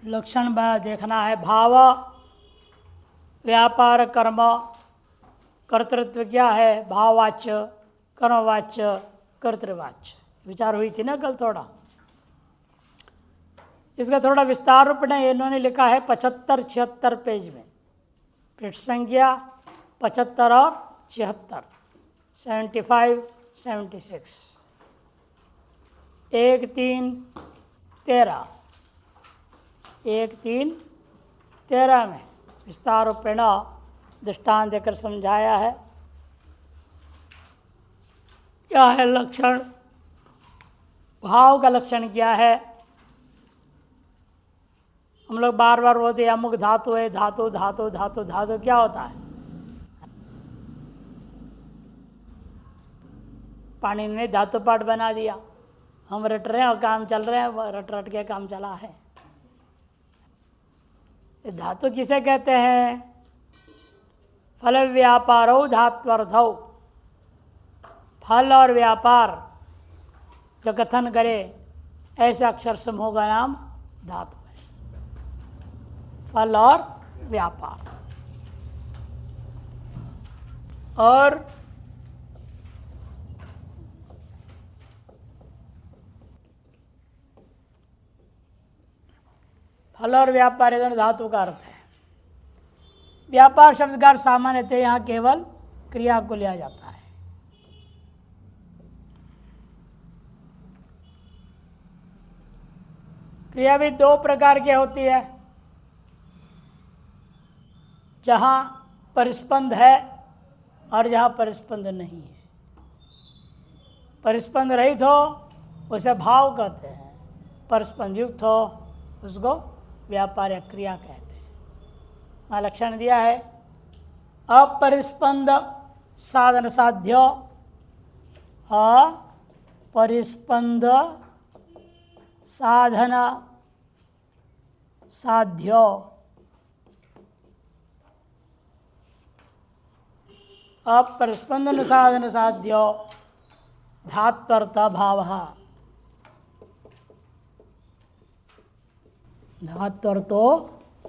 लक्षण देखना है। भाव, व्यापार, कर्म, कर्तृत्व क्या है? भाववाच्य, कर्मवाच्य, कर्तृवाच्य। विचार हुई थी ना कल थोड़ा। इसका थोड़ा विस्तार रूप में इन्होंने लिखा है 75-76 पेज में, पृष्ठ संख्या 75 और 76, 75-76, 1-3-13, 1-3-13 में विस्तार रूपेण दृष्टांत देकर समझाया है। क्या है लक्षण? भाव का लक्षण क्या है? हम लोग बार बार बोलते हैं अमुक धातु है, धातु धातु धातु धातु क्या होता है? पानी ने धातु पाठ बना दिया। हम रट रहे हैं और काम चल रहे हैं, रट रट के काम चला है। धातु किसे कहते हैं? फल व्यापारो धात्वर्थौ। फल और व्यापार जो कथन करे ऐसे अक्षर समूह का नाम धातु है। फल और व्यापार। और फल और व्यापार ये दोनों धातु का अर्थ है। व्यापार शब्द का अर्थ सामान्यतः यहाँ केवल क्रिया को लिया जाता है। क्रिया भी दो प्रकार की होती है, जहाँ परिस्पंद है और जहाँ परिस्पंद नहीं है। परिस्पंद रहित हो उसे भाव कहते हैं, परिस्पंद युक्त हो उसको व्यापार या क्रिया कहते हैं। वहाँ लक्षण दिया है अपरिस्पंद साधन साध्य, अपरिस्पंद साधन साध्य, अपरिस्पंदन साधन साध्य धात्वर्थ भाव। धात्वर्थो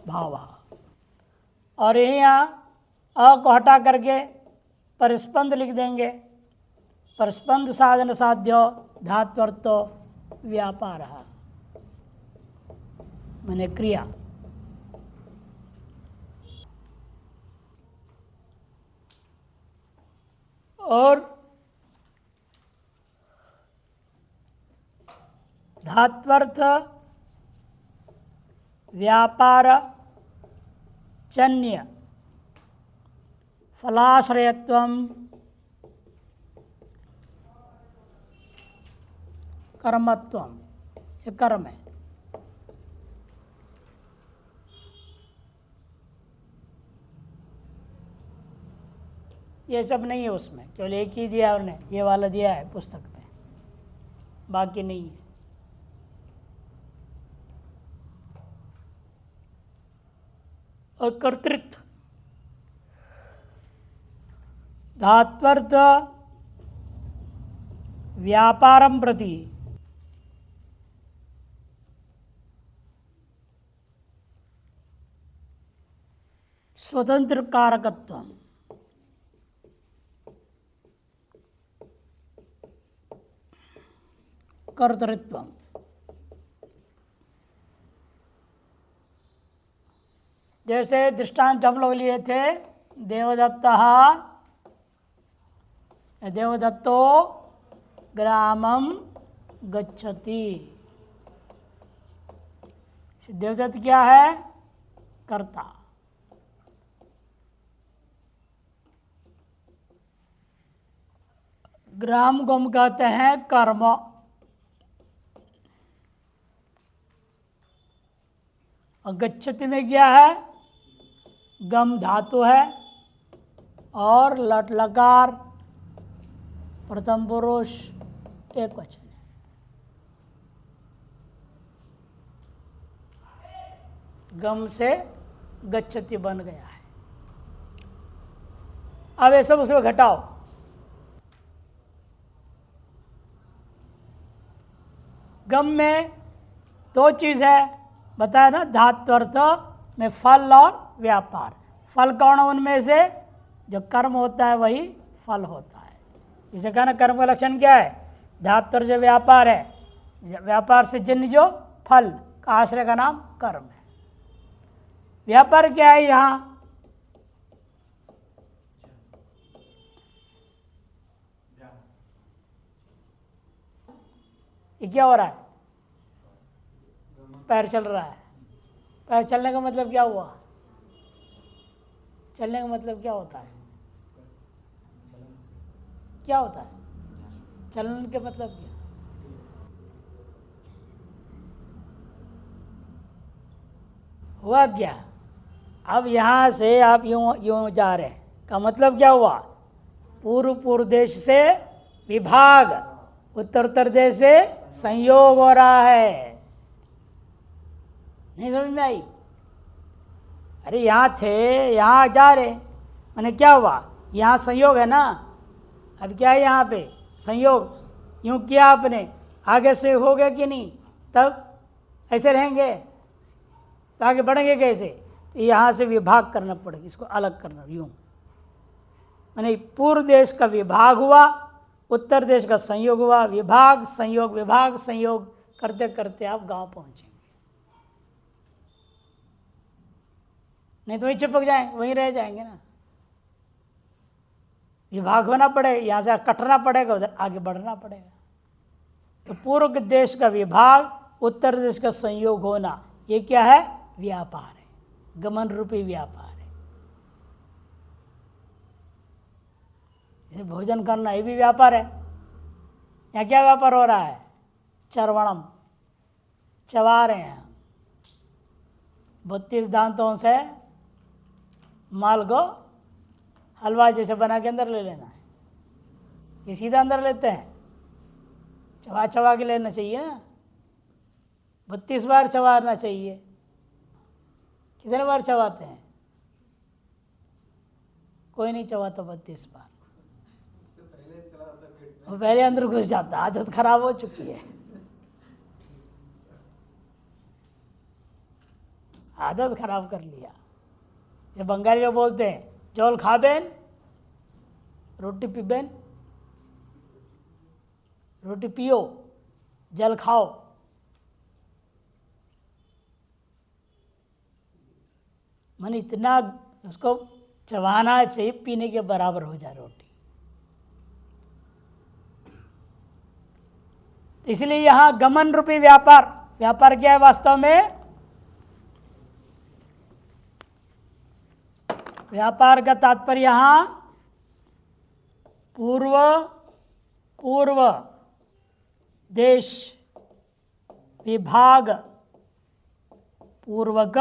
भाव। और यहाँ अ को हटा करके परिस्पंद लिख देंगे। परिस्पंद साधन साध्य धात्वर्थो व्यापार, माने क्रिया। और धात्वर्थ व्यापार जन्य फलाश्रयत्वम कर्मत्वम, ये कर्म है। ये सब नहीं है उसमें, केवल एक ही दिया है उन्होंने, ये वाला दिया है पुस्तक में, बाकी नहीं है। और कर्तृत्व धात्वर्थ व्यापारं प्रति स्वतंत्र कारकत्वम, कर्तृत्वम। जैसे दृष्टांत हम लोग लिए थे, देवदत्तो ग्रामम गच्छति। देवदत्त क्या है? कर्ता। ग्राम को हम कहते हैं कर्म। और गच्छति में क्या है? गम धातु है और लट लकार प्रथम पुरुष एक वचन है। गम से गच्छति बन गया है। अब ये सब उसमें घटाओ। गम में दो चीज़ है, बताया ना, धात्वर्थ में फल और व्यापार। फल कौन है उनमें से? जो कर्म होता है वही फल होता है। इसे कहना कर्म का लक्षण क्या है? धात्वर्थ जो व्यापार है, व्यापार से जन्य जो फल का आश्रय का नाम कर्म है। व्यापार क्या है यहाँ? ये क्या हो रहा है? पैर चल रहा है। पैर चलने का मतलब क्या हुआ? चलने का मतलब क्या होता है? क्या होता है चलन के मतलब क्या? हुआ क्या? अब यहाँ से आप यूँ यूँ जा रहे हैं, का मतलब क्या हुआ? पूर्व देश से विभाग, उत्तर देश से संयोग हो रहा है। नहीं समझ में आई? अरे यहाँ थे, यहाँ जा रहे, मैंने क्या हुआ? यहाँ संयोग है ना। अब क्या है यहाँ पे? संयोग। यूँ किया आपने, आगे से हो गया कि नहीं? तब ऐसे रहेंगे तो आगे बढ़ेंगे कैसे? तो यहाँ से विभाग करना पड़ेगा, इसको अलग करना। यूँ मैंने पूर्व देश का विभाग हुआ, उत्तर देश का संयोग हुआ, विभाग संयोग करते करते आप गांव पहुँचेंगे। नहीं तो वहीं चिपक जाएंगे, वहीं रह जाएंगे ना। विभाग होना पड़ेगा, यहाँ से कटना पड़ेगा, उधर आगे बढ़ना पड़ेगा। तो पूर्व देश का विभाग, उत्तर देश का संयोग होना, ये क्या है? व्यापार है, गमन रूपी व्यापार है। ये भोजन करना ये भी व्यापार है। यहाँ क्या व्यापार हो रहा है? चरवणम, चबा रहे हैं। 32 दांतों से माल को हलवा जैसे बना के अंदर ले लेना है। ये सीधा अंदर लेते हैं, चबा के लेना चाहिए ना। 32 बार चबाना चाहिए। कितने बार चबाते हैं? कोई नहीं चबाता 32 बार। वो पहले अंदर घुस जाता, आदत खराब हो चुकी है। आदत खराब कर लिया। ये बंगाली लोग बोलते हैं, जल खाबेन रोटी पीबेन, रोटी पियो जल खाओ। मन इतना उसको चबाना चाहिए, पीने के बराबर हो जाए रोटी। इसलिए यहाँ गमन रूपी व्यापार, व्यापार क्या है वास्तव में? व्यापार का तात्पर्य यहाँ पूर्व देश विभाग पूर्वक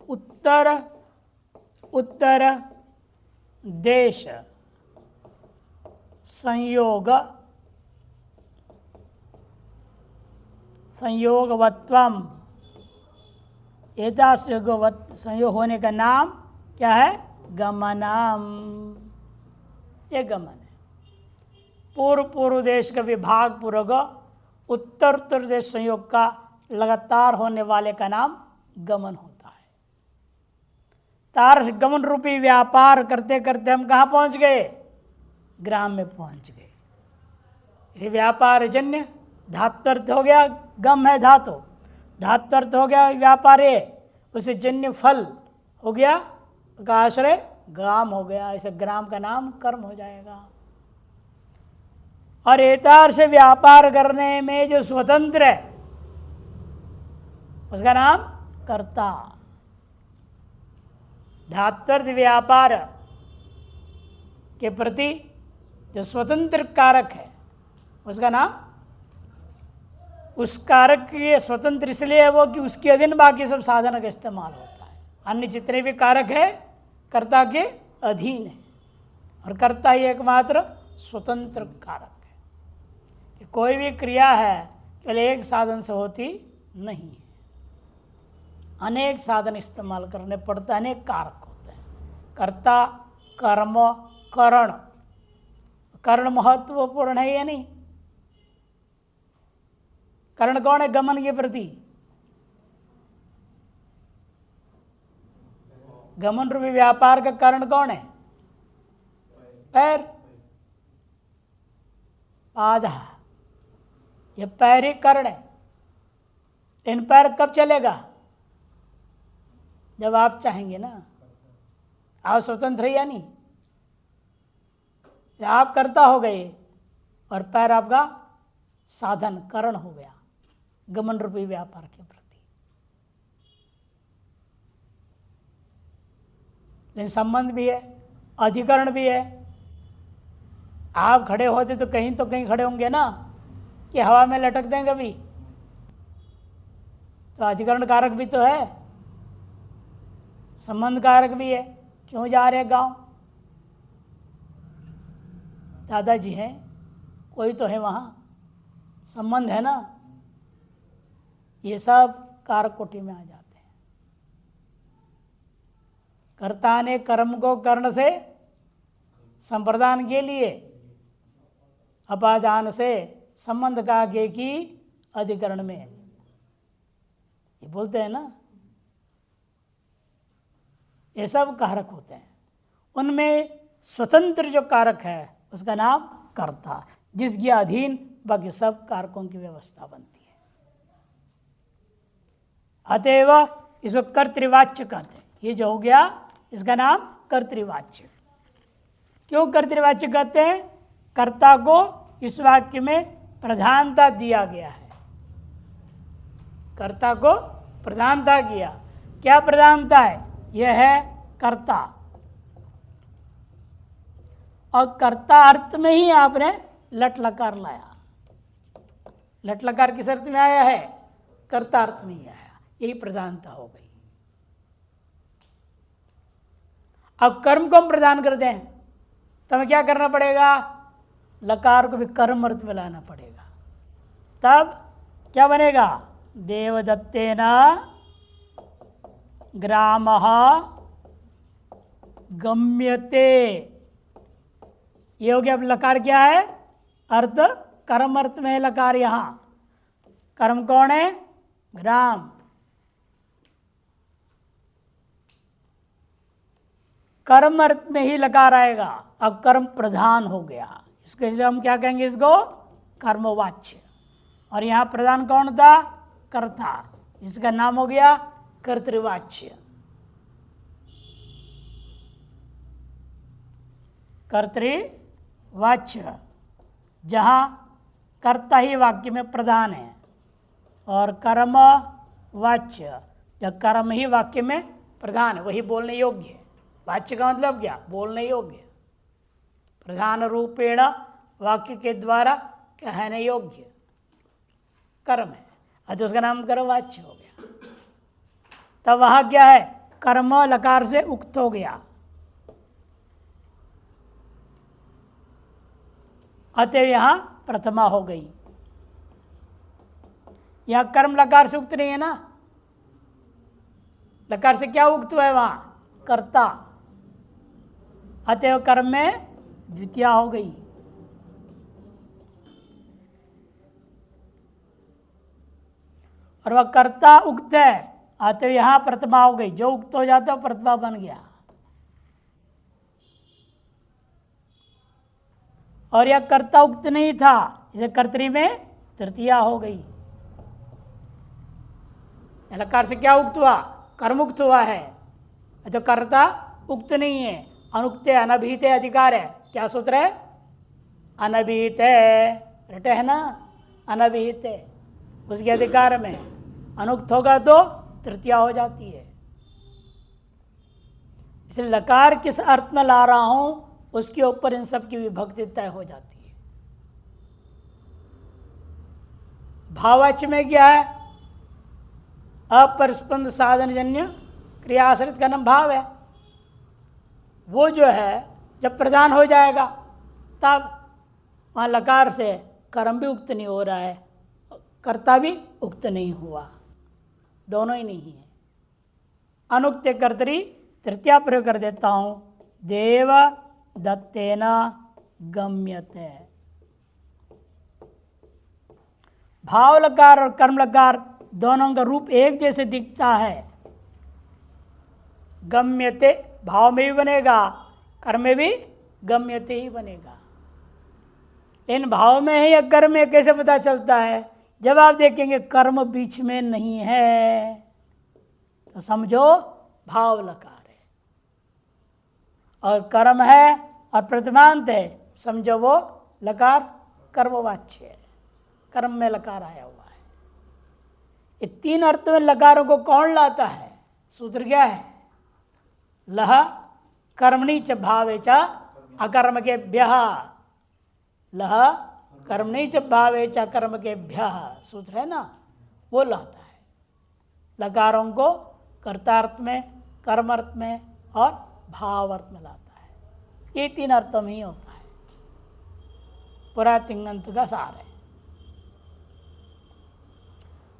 उत्तर देश संयोगवत्वम, संयोग होने का नाम क्या है? गमनम। ये गमन है। पूर्व देश का विभाग पूर्वक उत्तर देश संयोग का लगातार होने वाले का नाम गमन होता है। तार गमन रूपी व्यापार करते करते हम कहाँ पहुँच गए? ग्राम में पहुँच गए। ये व्यापार जन्य धात्वर्थ हो गया, गम है धातु, धात्वर्थ हो गया व्यापार, उसे जन्य फल हो गया का आश्रय ग्राम हो गया। ऐसे ग्राम का नाम कर्म हो जाएगा। और एतार से व्यापार करने में जो स्वतंत्र है उसका नाम कर्ता। धात्वर्थ व्यापार के प्रति जो स्वतंत्र कारक है उसका नाम, उस कारक के स्वतंत्र इसलिए है वो कि उसके अधीन बाकी सब साधन का इस्तेमाल होता है। अन्य जितने भी कारक है कर्ता के अधीन है, और कर्ता ही एकमात्र स्वतंत्र कारक है कि कोई भी क्रिया है केवल एक साधन से होती नहीं है, अनेक साधन इस्तेमाल करने पड़ते हैं, अनेक कारक होते हैं। कर्ता, कर्म, करण। करण महत्वपूर्ण है या नहीं? करण कौन है गमन के प्रति? गमन रूपी व्यापार का कारण कौन है? पैर। पाद, ये पैर ही कारण है। इन पैर कब चलेगा? जब आप चाहेंगे ना। आप स्वतंत्र है या नहीं? आप कर्ता हो गए और पैर आपका साधन करण हो गया गमन रूपी व्यापार के प्रति। लेकिन संबंध भी है, अधिकरण भी है। आप खड़े होते तो कहीं खड़े होंगे ना, कि हवा में लटक दें कभी, तो अधिकरण कारक भी तो है, संबंध कारक भी है। क्यों जा रहे गांव? दादाजी हैं, कोई तो है वहाँ, संबंध है ना। ये सब कारक कोटि में आ जाते हैं। कर्ता ने कर्म को कर्ण से संप्रदान के लिए, अपादान से संबंध का आगे की अधिकरण में, ये बोलते हैं ना। ये सब कारक होते हैं। उनमें स्वतंत्र जो कारक है उसका नाम कर्ता, जिसके अधीन बाकी सब कारकों की व्यवस्था बनती है। अतएव इसको कर्तृवाच्य कहते हैं। ये जो हो गया इसका नाम कर्तृवाच्य। क्यों कर्तृवाच्य कहते हैं? कर्ता को इस वाक्य में प्रधानता दिया गया है। कर्ता को प्रधानता किया। क्या प्रधानता है? यह है कर्ता। और कर्ता अर्थ में ही आपने लट लकार लाया। लट लकार किस अर्थ में आया है? कर्ता अर्थ में ही आया। यही प्रधानता हो गई। अब कर्म को हम प्रदान कर दें तो हमें क्या करना पड़ेगा? लकार को भी कर्म अर्थ में लाना पड़ेगा। तब क्या बनेगा? देवदत्तेन ग्रामः गम्यते। ये हो गया। अब लकार क्या है? अर्थ कर्म अर्थ में है लकार। यहां कर्म कौन है? ग्राम। कर्म अर्थ में ही लकार आएगा। अब कर्म प्रधान हो गया, इसके लिए हम क्या कहेंगे? इसको कर्मवाच्य। और यहां प्रधान कौन था? कर्ता। इसका नाम हो गया कर्तृवाच्य। कर्तृवाच्य, जहां कर्ता ही वाक्य में प्रधान है, और कर्म वाच्य, जब कर्म ही वाक्य में प्रधान है, वही बोलने योग्य है। वाच्य का मतलब क्या? बोलने योग्य। प्रधान रूपेण वाक्य के द्वारा कहने योग्य कर्म है, तो उसका नाम कर्मवाच्य हो गया। तब वहां क्या है? कर्म लकार से उक्त हो गया। अतः यहां प्रथमा हो गई। यहां कर्म लकार से उक्त नहीं है ना। लकार से क्या उक्त हुआ है? वहां कर्ता। अतः कर्म में द्वितीया हो गई। और वह कर्ता उक्त है, अतः यहां प्रथमा हो गई। जो उक्त हो जाता है प्रथमा बन गया। और यह कर्ता उक्त नहीं था, इसे कर्तरी में तृतीया हो गई। लकार से क्या उक्त हुआ? कर्म उक्त हुआ है, तो कर्ता उक्त नहीं है। अनुक्त है, अनभिहित है, अधिकार है। क्या सूत्र है? अनभिहित है। रटे है ना? अनभिहित है, उसके अधिकार में। अनुक्त होगा तो तृतीया हो जाती है। इसलिए लकार किस अर्थ में ला रहा हूं उसके ऊपर इन सब की विभक्ति तय हो जाती है। भावाच्य में क्या है? अपरस्पंद साधनजन्य क्रियाश्रित का नाम भाव है। वो जो है जब प्रधान हो जाएगा तब वहाँ लकार से कर्म भी उक्त नहीं हो रहा है, कर्ता भी उक्त नहीं हुआ, दोनों ही नहीं है। अनुक्त कर्तरी तृतीया प्रयोग कर देता हूँ। देव दत्तेन गम्यते। भाव लकार और कर्म लकार दोनों का रूप एक जैसे दिखता है। गम्यते भाव में भी बनेगा, कर्म में भी गम्यते ही बनेगा। इन भाव में है या कर्म में कैसे पता चलता है? जब आप देखेंगे कर्म बीच में नहीं है तो समझो भाव लकार है, और कर्म है और प्रतिमांत है, समझो वो लकार कर्मवाच्य है, कर्म में लकार आया हुआ है। ये तीन अर्थों में लकारों को कौन लाता है? सूत्र क्या है? लह कर्मणि च भावे च अकर्म के भ्यः, लह कर्मणि च भावे च अकर्म के भ्यः, सूत्र है ना, वो लाता है लकारों को कर्तार्थ में, कर्म अर्थ में और भाव अर्थ में लाता है। ये तीन अर्थों में ही होता है, पूरा तिङन्त का सार है।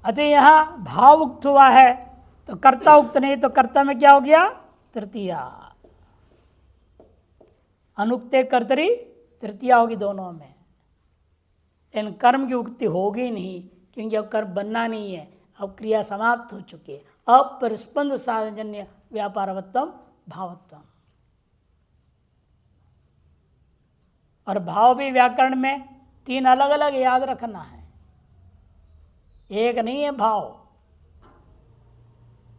अच्छा, यहाँ भाव उक्त हुआ है तो कर्ता उक्त नहीं, तो कर्ता में क्या हो गया? तृतीया। अनुक्ते कर्तरी तृतीया होगी दोनों में। इन कर्म की उक्ति होगी नहीं, क्योंकि अब कर्म बनना नहीं है, अब क्रिया समाप्त हो चुकी है। अब परिस्पंद साधनजन्य व्यापारवत्तम भावत्वम। और भाव भी व्याकरण में तीन अलग अलग याद रखना है, एक नहीं है भाव।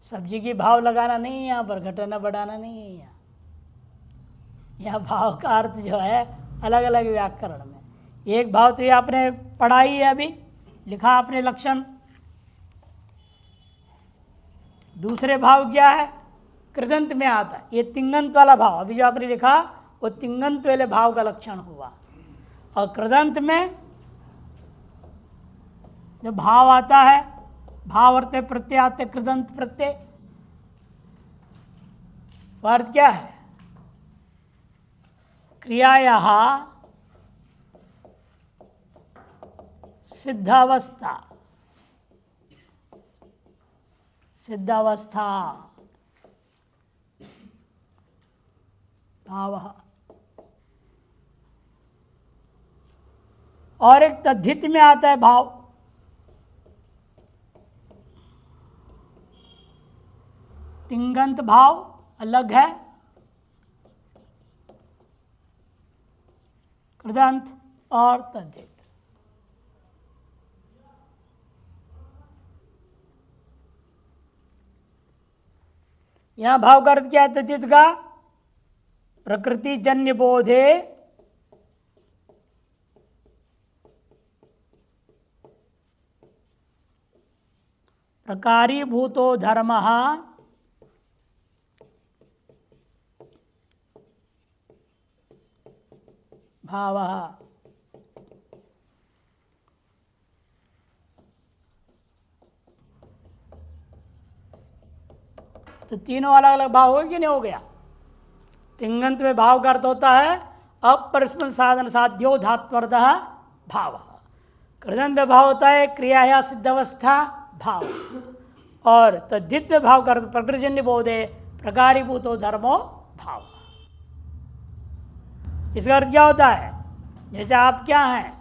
सब्जी की भाव लगाना नहीं है यहाँ पर, घटाना बढ़ाना नहीं है यहाँ। यहाँ भाव का अर्थ जो है अलग अलग व्याकरण में। एक भाव तो ये आपने पढ़ा ही है, अभी लिखा आपने लक्षण। दूसरे भाव क्या है? कृदंत में आता है, ये तिङन्त वाला भाव अभी जो आपने लिखा वो तिङन्त वाले भाव का लक्षण हुआ। और कृदंत में जो भाव आता है, भाव अर्थ प्रत्यय आते, कृदंत प्रत्यय, अर्थ क्या है? क्रियायाः सिद्धावस्था, सिद्धावस्था भाव। और एक तद्धित में आता है भाव। तिङन्त भाव अलग है, कृदंत और तद्धित। यहां भाव का अर्थ क्या है तद्धित का? प्रकृति जन्य बोधे प्रकारी भूतो धर्मः भावः। तो तीनों अलग अलग भाव हो गया कि नहीं हो गया? तिङन्त में भाव का अर्थ होता है अपरिस्पंद साधन साध्यो धात्वर्थः भाव। कृदंत में भाव होता है क्रिया या सिद्धावस्था भाव। और तद्धित में भाव का अर्थ प्रकृतिजन्य बोधे प्रकारीभूतो धर्मो भाव। इसका अर्थ क्या होता है? जैसे आप क्या हैं?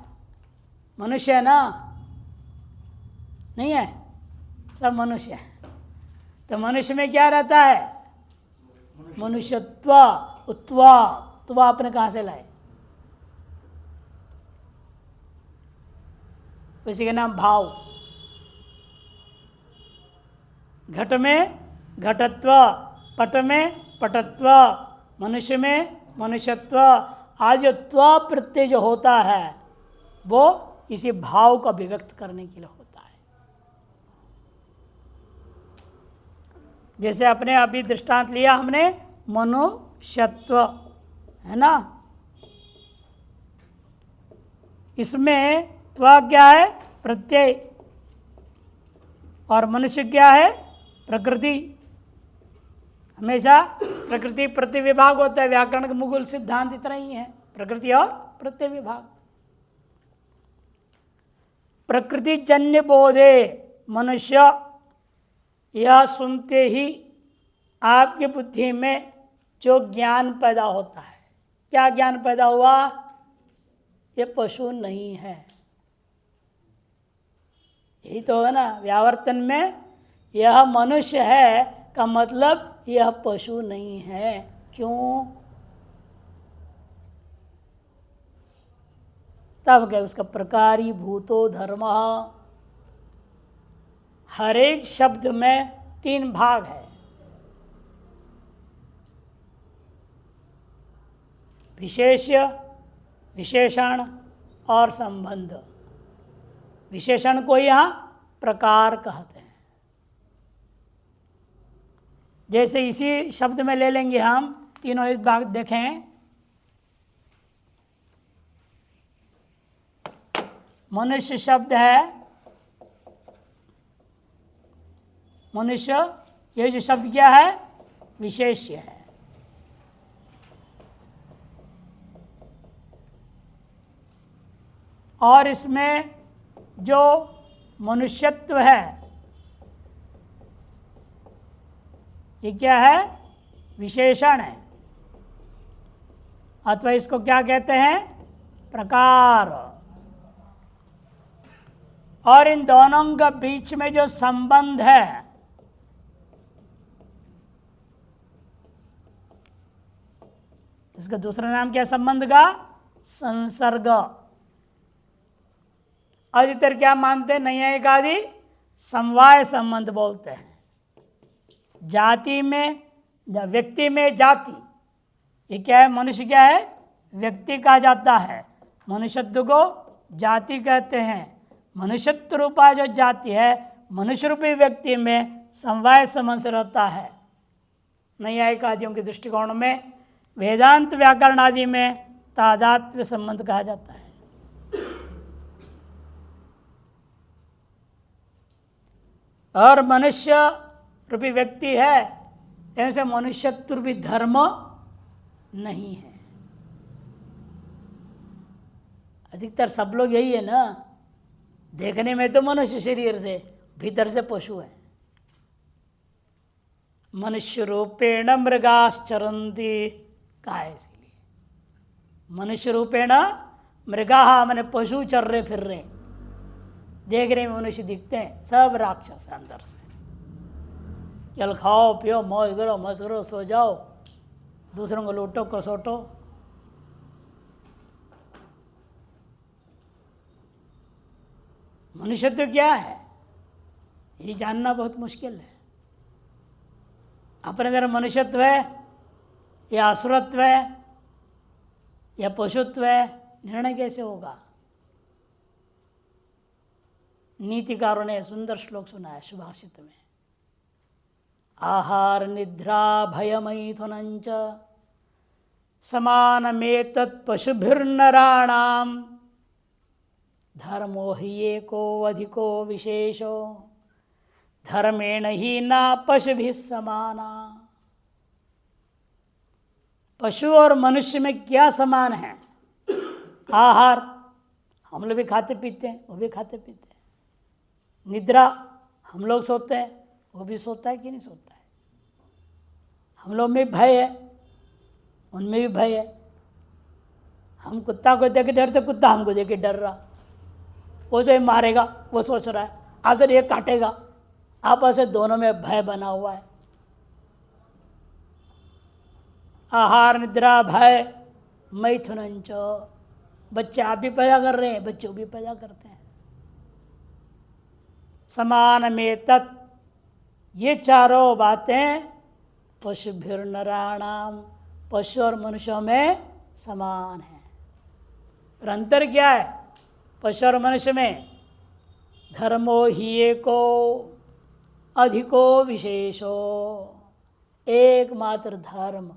मनुष्य है ना? नहीं है? सब मनुष्य है। तो मनुष्य में क्या रहता है? मनुष्यत्व, उत्व। तो आपने कहाँ से लाए? उसी का नाम भाव। घट में घटत्व, पट में पटत्व, मनुष्य में मनुष्यत्व। आज त्व प्रत्यय जो होता है वो इसी भाव को अभिव्यक्त करने के लिए होता है। जैसे अपने अभी दृष्टांत लिया हमने मनुष्यत्व, है ना? इसमें त्व क्या है? प्रत्यय। और मनुष्य क्या है? प्रकृति। हमेशा प्रकृति प्रत्यय विभाग होता है। व्याकरण का मूल सिद्धांत इतना ही है, प्रकृति और प्रत्यय विभाग। प्रकृति जन्य बोधे मनुष्य, यह सुनते ही आपकी बुद्धि में जो ज्ञान पैदा होता है, क्या ज्ञान पैदा हुआ? ये पशु नहीं है। यही तो है ना व्यावर्तन में, यह मनुष्य है का मतलब यह पशु नहीं है। क्यों? तब क्या उसका प्रकारी भूतो धर्म। हर एक शब्द में 3 भाग है, विशेष्य, विशेषण और संबंध। विशेषण को यहाँ प्रकार कहते हैं। जैसे इसी शब्द में ले लेंगे हम तीनों एक भाग देखें। मनुष्य शब्द है, मनुष्य ये जो शब्द क्या है? विशेष्य है। और इसमें जो मनुष्यत्व है ये क्या है? विशेषण है, अथवा इसको क्या कहते हैं? प्रकार। और इन दोनों के बीच में जो संबंध है इसका दूसरा नाम क्या संबंध का? संसर्ग। अधिकतर क्या मानते हैं नैयायिक आदि? समवाय संबंध बोलते हैं। जाति में, व्यक्ति में जाति, ये क्या है? मनुष्य क्या है? व्यक्ति कहा जाता है। मनुष्यत्व को जाति कहते हैं। मनुष्यत्व रूपा जो जाति है मनुष्य रूपी व्यक्ति में समवाय संबंध से रहता है। नैयायिक आदियों के दृष्टिकोण में, वेदांत व्याकरण आदि में तादात्म्य संबंध कहा जाता है। और मनुष्य रूपी व्यक्ति है, ऐसे मनुष्यत्व रूपी धर्म नहीं है। अधिकतर सब लोग यही है ना, देखने में तो मनुष्य शरीर से, भीतर से पशु है। मनुष्य रूपेण मृगाश्चरन्ति कहा है, इसीलिए मनुष्य रूपेण मृगा मैंने पशु चर रहे फिर रहे, देखने में मनुष्य दिखते हैं, सब राक्षस है अंदर से। चल खाओ पियो मौज करो मस्त करो सो जाओ, दूसरों को लूटो कसोटो। मनुष्यत्व क्या है ये जानना बहुत मुश्किल है। अपने अंदर मनुष्यत्व है या असुरत्व है या पशुत्व है, निर्णय कैसे होगा? नीतिकारों ने सुंदर श्लोक सुनाया सुभाषित में, आहार निद्रा भयमैथुनञ्च समानमेतत् पशुभिर्नराणां धर्मो हि एको अधिको विशेषो धर्मेण ही न पशुभिः समाना। पशु और मनुष्य में क्या समान है? आहार, हम लोग भी खाते पीते हैं, वो भी खाते पीते हैं। निद्रा, हम लोग सोते हैं, वो भी सोता है कि नहीं सोता है। हम लोग में भय है, उनमें भी भय है। हम कुत्ता को देख के डरते, कुत्ता हमको देख के डर रहा। वो तो मारेगा, वो सोच रहा है आज ये काटेगा। आपस में दोनों में भय बना हुआ है। आहार निद्रा भय मैथुनञ्च, बच्चे आप भी पैदा कर रहे हैं, बच्चे भी पैदा करते हैं। समान में तत्, ये चारों बातें पशुभिर्नराणाम, पशु और मनुष्यों में समान है। पर अंतर क्या है पशु और मनुष्य में? धर्मो ही एको अधिको विशेषो, एकमात्र धर्म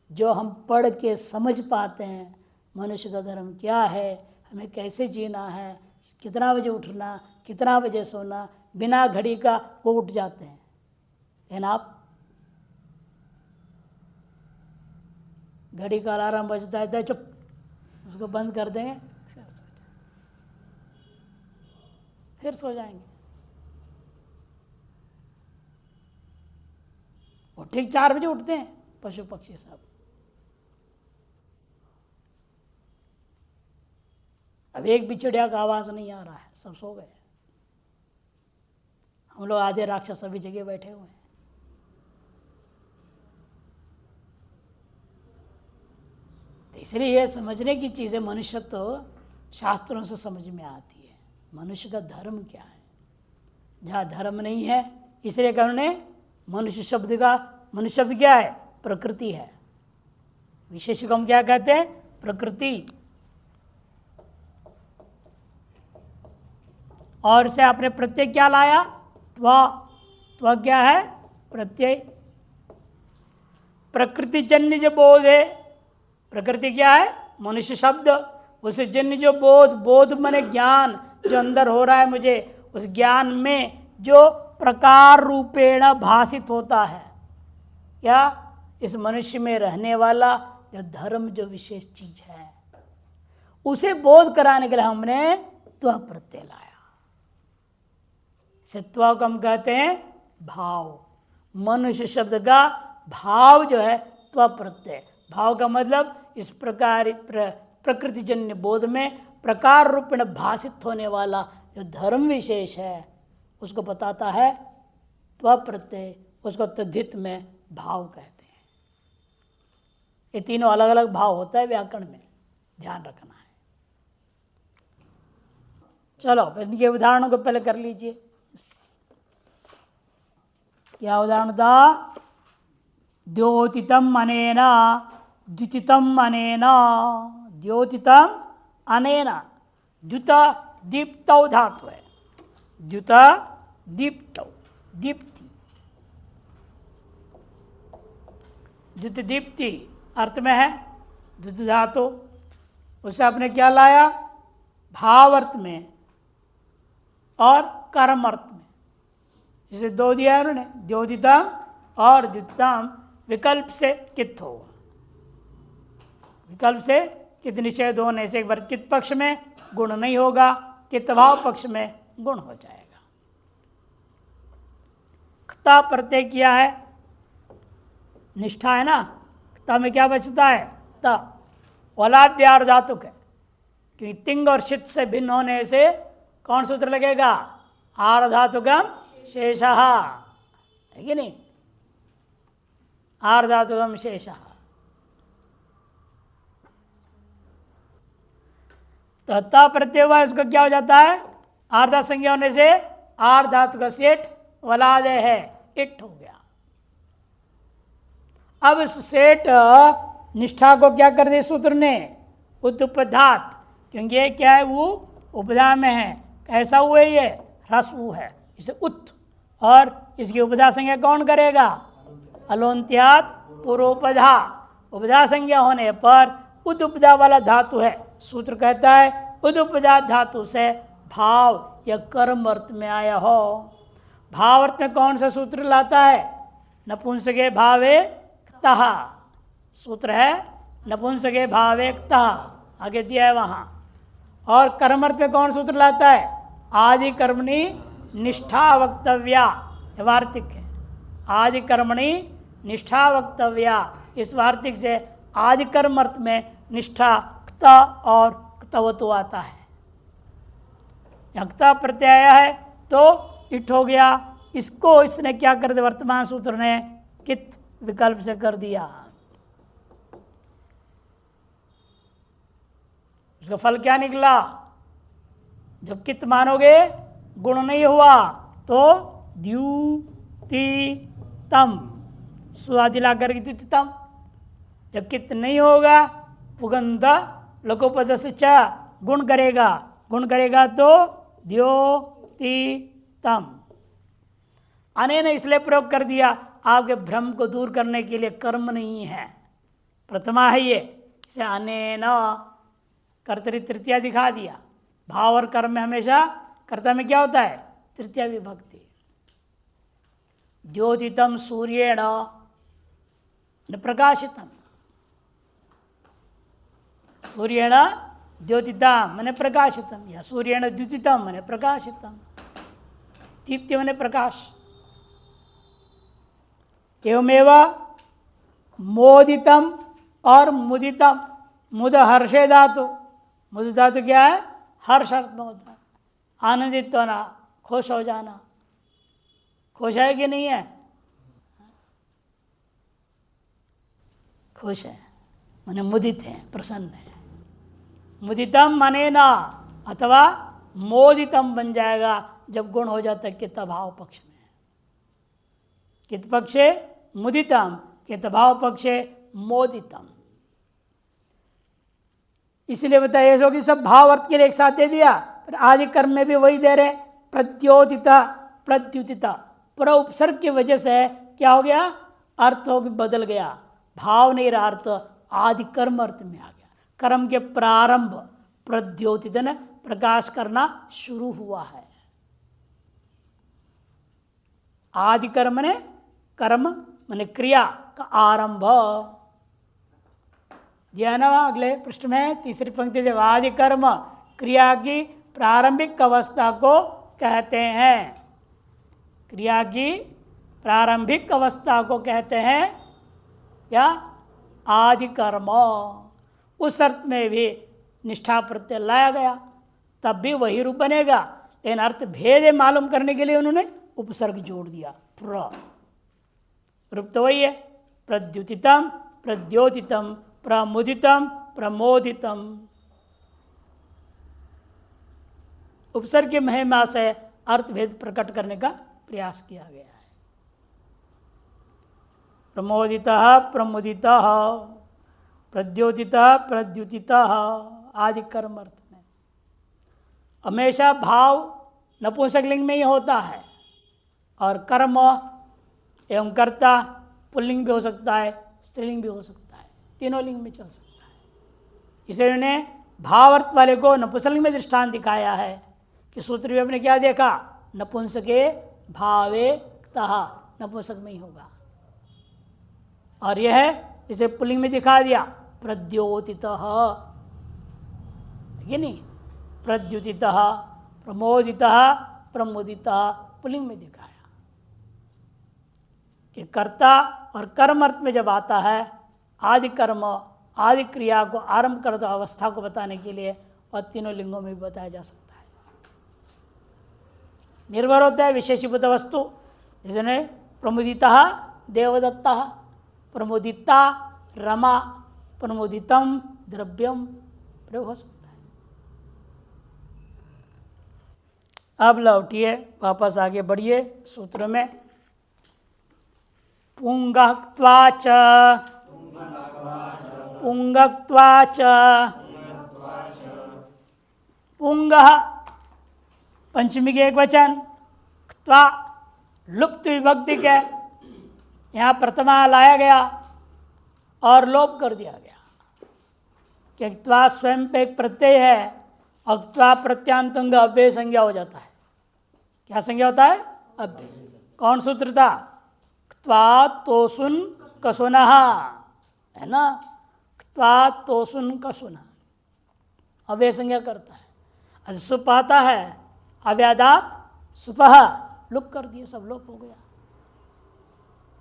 जो हम पढ़ के समझ पाते हैं। मनुष्य का धर्म क्या है, हमें कैसे जीना है, कितना बजे उठना, कितना बजे सोना, बिना घड़ी का वो उठ जाते हैं। है ना? आप घड़ी का अलार्म बजता है, चुप, उसको बंद कर देंगे, फिर सो जाएंगे। वो ठीक 4 बजे उठते हैं पशु पक्षी सब। अब एक भी चिड़िया का आवाज़ नहीं आ रहा है, सब सो गए। हम लोग आधे राक्षस सभी जगह बैठे हुए हैं। तो इसलिए ये समझने की चीज़ें मनुष्य तो शास्त्रों से समझ में आती है। मनुष्य का धर्म क्या है, जहाँ धर्म नहीं है इसलिए कहने मनुष्य शब्द क्या है, प्रकृति है। विशेष को हम क्या कहते हैं, प्रकृति। और से आपने प्रत्यय क्या लाया, त्व क्या है, प्रत्यय। प्रकृतिजन्य जो बोध है, प्रकृति क्या है, मनुष्य शब्द, उसे जन्य जो बोध माने ज्ञान जो अंदर हो रहा है मुझे, उस ज्ञान में जो प्रकार रूपेण भाषित होता है, क्या इस मनुष्य में रहने वाला जो धर्म जो विशेष चीज है, उसे बोध कराने के लिए हमने त्व प्रत्यय लाया। त्व को हम कहते हैं भाव। मनुष्य शब्द का भाव जो है त्व प्रत्यय। भाव का मतलब इस प्रकार प्रकृतिजन्य बोध में प्रकार रूप में भाषित होने वाला जो धर्म विशेष है उसको बताता है त्व प्रत्यय। उसको तद्धित में भाव कहते हैं। ये तीनों अलग अलग भाव होता है व्याकरण में, ध्यान रखना है। चलो इनके उदाहरणों को पहले कर लीजिए। क्या उदाहरण था, द्योतितम अनेना द्युतितम अनेना, द्योतितम अनेना, द्युता दीप्तौ धातु है, द्युता दीप्तौ, दीप्ति, द्युत दीप्ति अर्थ में है, द्युत धातु। उसे आपने क्या लाया, भाव अर्थ में और कर्म अर्थ में। इसे दो दिया है उन्होंने, द्योतितम और द्युतितम। विकल्प से कित होगा, विकल्प से कित निषेध होने से एक बार कित पक्ष में गुण नहीं होगा, कित भाव पक्ष में गुण हो जाएगा। क्ता प्रत्यय किया है, निष्ठा है ना, क्ता में क्या बचता है, त। औलाद्यार धातुक है, क्योंकि तिंग और शित से भिन्न होने से कौन सूत्र लगेगा, आर धातुकम शेषः, है कि नहीं, आर धातुकम शेषः। तो ता प्रत्यय हुआ, इसको क्या हो जाता है, आर्धा संज्ञा होने से आर धातु का सेठ वलाद है, इट हो गया। अब इस सेठ निष्ठा को क्या कर दिया सूत्र ने, उत्पधात, क्योंकि ये क्या है, वो उपधा में है। कैसा हुआ ये, ह्रस्व है, इसे उत, और इसकी उपधा संज्ञा कौन करेगा, अलोन्त्यात पूर्वोपधा। उपधा संज्ञा होने पर उदुपधा वाला धातु है, सूत्र कहता है उदुपधा धातु से भाव या कर्म अर्थ में आया हो। भाव अर्थ में कौन सा सूत्र लाता है, नपुंसके भावे क्तः, सूत्र है नपुंसके भावे क्तः, आगे दिया है वहाँ। और कर्म अर्थ में कौन सूत्र लाता है, आदि कर्मणि निष्ठा वक्तव्या, वार्तिक है, आदि कर्मणि निष्ठा वक्तव्या। इस वार्तिक से आदि कर्म अर्थ में निष्ठा क्त और क्तवतु आता है। क्ता प्रत्यय है तो इट हो गया, इसको इसने क्या कर दिया, वर्तमान सूत्र ने कित विकल्प से कर दिया। उसका फल क्या निकला, जब कित मानोगे गुण नहीं हुआ तो द्युतितम, स्वादि ला करके द्युतितम। जब कित नहीं होगा पुगंध लोकोपद से च गुण करेगा, गुण करेगा तो द्योतितम। अनेन इसलिए प्रयोग कर दिया, आपके भ्रम को दूर करने के लिए, कर्म नहीं है, प्रथमा है ये, इसे अनेन कर्तरी तृतीया दिखा दिया। भाव और कर्म में हमेशा कर्ता में क्या होता है, तृतीया विभक्ति। द्योतितम सूर्येण प्रकाशितम, सूर्येण द्योतितम मैंने प्रकाशितम, या सूर्येण द्युतितम मैंने प्रकाशितम। दीप्ति मैंने प्रकाश। एवमेव मोदितम और मुदितम, मुद हर्षे धातु, मुद धातु क्या है, हर्ष अर्थ में होता है, आनंदित होना, खुश हो जाना। खुश है कि नहीं है? खुश है माने मुदित है, प्रसन्न है। मुदितम माने ना, अथवा मोदितम बन जाएगा जब गुण हो जाता है कित भाव पक्ष में। कित पक्षे मुदितम, कित भाव पक्षे मोदितम। इसलिए बताया ऐसा कि सब भाव अर्थ के लिए एक साथ दे दिया, फिर आदि कर्म में भी वही दे रहे। प्रद्योतिता, प्रद्युतिता, पूरा उपसर्ग की वजह से क्या हो गया? अर्थ हो बदल गया, भाव नहीं रहा, अर्थ आदि कर्म अर्थ में आ गया। कर्म के प्रारंभ, प्रद्योतित ने प्रकाश करना शुरू हुआ है। आदि कर्म ने कर्म माने क्रिया का आरंभ दिया ना। अगले पृष्ठ में तीसरी पंक्ति जब आदि कर्म क्रिया की प्रारंभिक अवस्था को कहते हैं, क्रिया की प्रारंभिक अवस्था को कहते हैं या आदि कर्म। उस अर्थ में भी निष्ठा प्रत्यय लाया गया, तब भी वही रूप बनेगा, लेकिन अर्थ भेद मालूम करने के लिए उन्होंने उपसर्ग जोड़ दिया। रूप तो वही है, प्रद्युतितम, प्रद्योतितम, प्रमुदितम, प्रमोदितम। उपसर्ग की महिमा से अर्थभेद प्रकट करने का प्रयास किया गया है। प्रमोदितः, प्रमुदितः, प्रद्योतितः, प्रद्युतितः आदि कर्म अर्थ में। हमेशा भाव नपुंसक लिंग में ही होता है, और कर्म एवं कर्ता पुल्लिंग भी हो सकता है, स्त्रीलिंग भी हो सकता है, तीनों लिंग में चल सकता है। इसलिए उन्होंने भावार्थ वाले को नपुंसकलिंग में दृष्टांत दिखाया है कि सूत्र में आपने क्या देखा? नपुंसके भावे तः, नपुंसक में ही होगा। और यह है इसे पुल्लिंग में दिखा दिया, प्रद्योतितः, ये नहीं, प्रद्युतितः, प्रमोदितः, प्रमुदितः पुल्लिंग में दिखाया कि कर्ता और कर्म अर्थ में जब आता है आदि कर्म आदि क्रिया को आरंभ करता अवस्था को बताने के लिए, और तीनों लिंगों में भी बताया जा सकता है। निर्भर होता है विशेषीभूत वस्तु, जिसने प्रमुदितः देवदत्तः, प्रमुदिता रमा, प्रमुदितम द्रव्यम प्रयोग हो सकता है। अब लौटिए, वापस आगे बढ़िए सूत्र में। पुंगत्वाच, पुंगत्वाच, पुंग पंचमी के एक वचन, त्वा लुप्त विभक्ति के यहाँ प्रथमा लाया गया और लोप कर दिया गया, कि त्वा स्वयं पे एक प्रत्यय है और त्वा प्रत्यांतंग अव्यय संज्ञा हो जाता है। क्या संज्ञा होता है? अव्यय। कौन सूत्र था? त्वा तोसुन कसुनः, है ना? त्वा तोसुन कसुनः अव्यय संज्ञा करता है। अच्छा सुप आता है, अव्यादात सुपह, लुप कर दिए, सब लोप हो गया।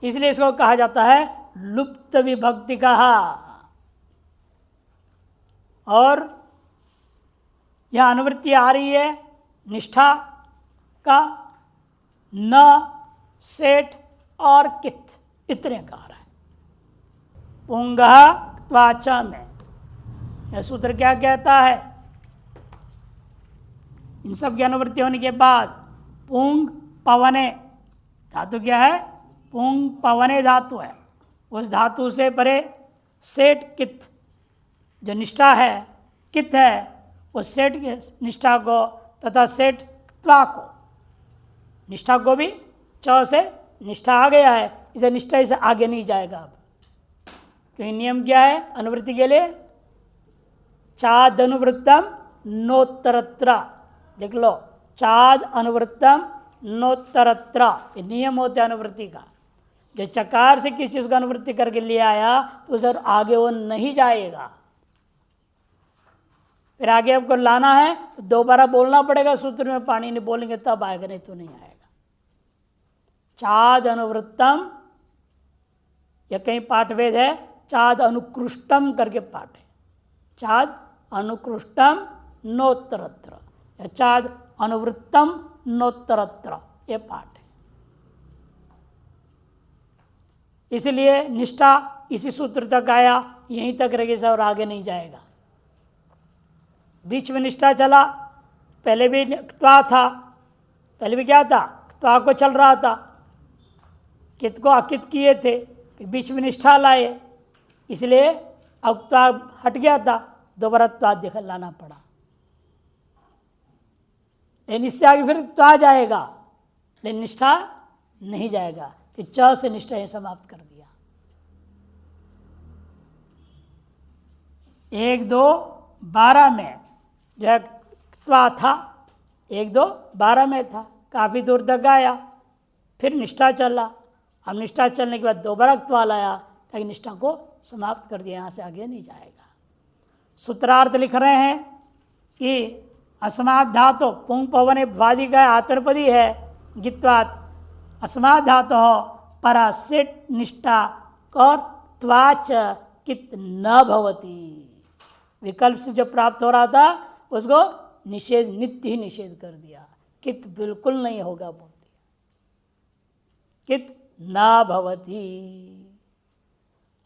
इसलिए इसको कहा जाता है लुप्त विभक्ति कहा। और यह अनुवृत्ति आ रही है निष्ठा का, न, सेठ और कित, इतने का आ रहा है। पुंगः त्वाचा में यह सूत्र क्या कहता है? इन सब की अनुवृत्ति होने के बाद पुंग पवने, धातु क्या है? पुंग पवने धातु है। उस धातु से परे सेठ कित जो निष्ठा है, कित है, उस सेठ के निष्ठा को तथा सेठ त्वा को, निष्ठा को भी च से निष्ठा आ गया है, इसे निष्ठा से आगे नहीं जाएगा अब, क्योंकि नियम क्या है अनुवृत्ति के लिए? चाद अनुवृत्तम नोत्तरत्र, लिख लो, चाद अनुवृत्तम नोत्तरत्र, ये नियम होते हैं अनुवृत्ति का। जो चकार से किस चीज़ का अनुवृत्ति करके ले आया तो सर आगे वो नहीं जाएगा, फिर आगे आपको लाना है तो दोबारा बोलना पड़ेगा सूत्र में, पानी नहीं बोलेंगे तब आएगा, नहीं तो नहीं आएगा। चाद अनुवृत्तम, या कहीं पाठभेद है, चाद अनुकृष्टम करके पाठ है, चाद अनुकृष्टम नोत्तरत्र या चाद अनुवृत्तम नोत्तरत्र, ये पाठ है। इसलिए निष्ठा इसी सूत्र तक आया, यहीं तक रहेगा और आगे नहीं जाएगा। बीच में निष्ठा चला, पहले भी क्त्वा था, पहले भी क्या था, क्त्वा को चल रहा था, कित को अकित किए थे, फिर बीच में निष्ठा लाए, इसलिए अब क्त्वा हट गया था, दोबारा त्वा दिखा लाना पड़ा। लेकिन इससे आगे फिर त्वा जाएगा, लेकिन निष्ठा नहीं जाएगा, कि च से निष्ठा ये समाप्त कर दिया। 1 2 12 में जो है क्त्वा था, 1 2 12 में था, काफ़ी दूर तक गाया, फिर निष्ठा चला। अब निष्ठा चलने के बाद दोबारा क्त्वा लाया, ताकि निष्ठा को समाप्त कर दिया, यहाँ से आगे नहीं जाएगा। सूत्रार्थ लिख रहे हैं कि अस्मात् धातु पुंग पवन वादि का आत्मपदी है, गित्वात् अस्मात् धातु परासिट निष्ठा और त्वाच कित न भवती, विकल्प से जो प्राप्त हो रहा था उसको निषेध, नित्य ही निषेध कर दिया, कित बिल्कुल नहीं होगा बोल दिया, कित न भवती।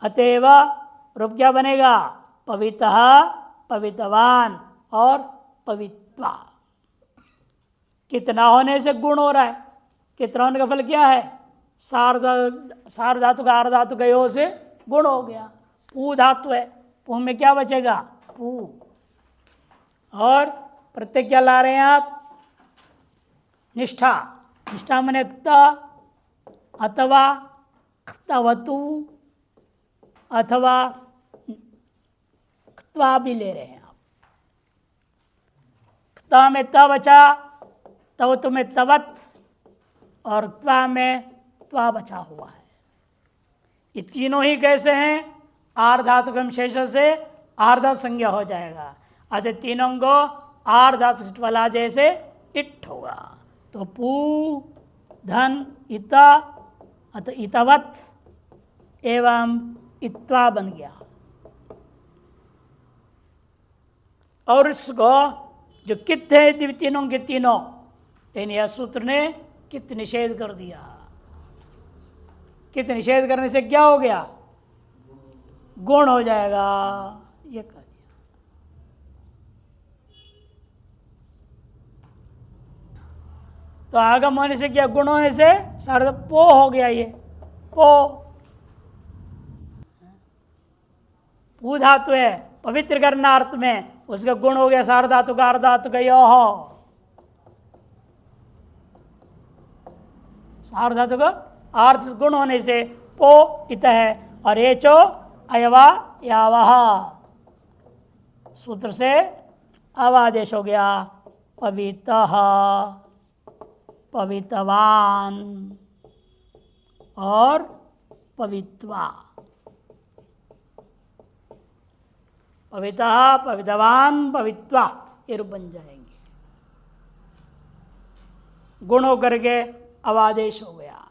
अतएव रूप क्या बनेगा, पवितः, पवितवान और पवित्वा। कितना होने से गुण हो रहा है, कितना होने का फल क्या है, सार धातु का आर धातु का यो से गुण हो गया। पू धातु है, पू में क्या बचेगा, पू। और प्रत्यय क्या ला रहे हैं आप, निष्ठा। निष्ठा मैंने क्त अथवा क्तवतु अथवा क्त्वा भी ले रहे हैं आप। क्त्वा में त बचा, तवतु में तवत, और त्वा में त्वा बचा हुआ है। ये तीनों ही कैसे हैं, आर धातु के शेष से आर धातु संज्ञा हो जाएगा, अतः तीनों को आर धातु वाला जैसे इट होगा। तो पू धन इता अतः इतवत एवं इत्वा बन गया। और इसको जो कित है तीनों के तीनों, लेकिन यह सूत्र ने कित निषेध कर दिया। कित निषेध करने से क्या हो गया, गुण हो जाएगा, ये कह दिया। तो आगम होने से क्या, गुण होने से सारा पो हो गया, ये पो। पू धातु है, पवित्र करना अर्थ में, उसका गुण हो गया सार धातु का, अर्ध धातु का यो हो, सार धातु का अर्थ गुण होने से पो इत है, और ये चो अयवा यावह, सूत्र से अवादेश हो गया, पवितः, पवितवान और पवित्वा। पवितः, पवितवान, पवित्वा, ये रूप बन जाएंगे। गुण होकर के अवादेश हो गया।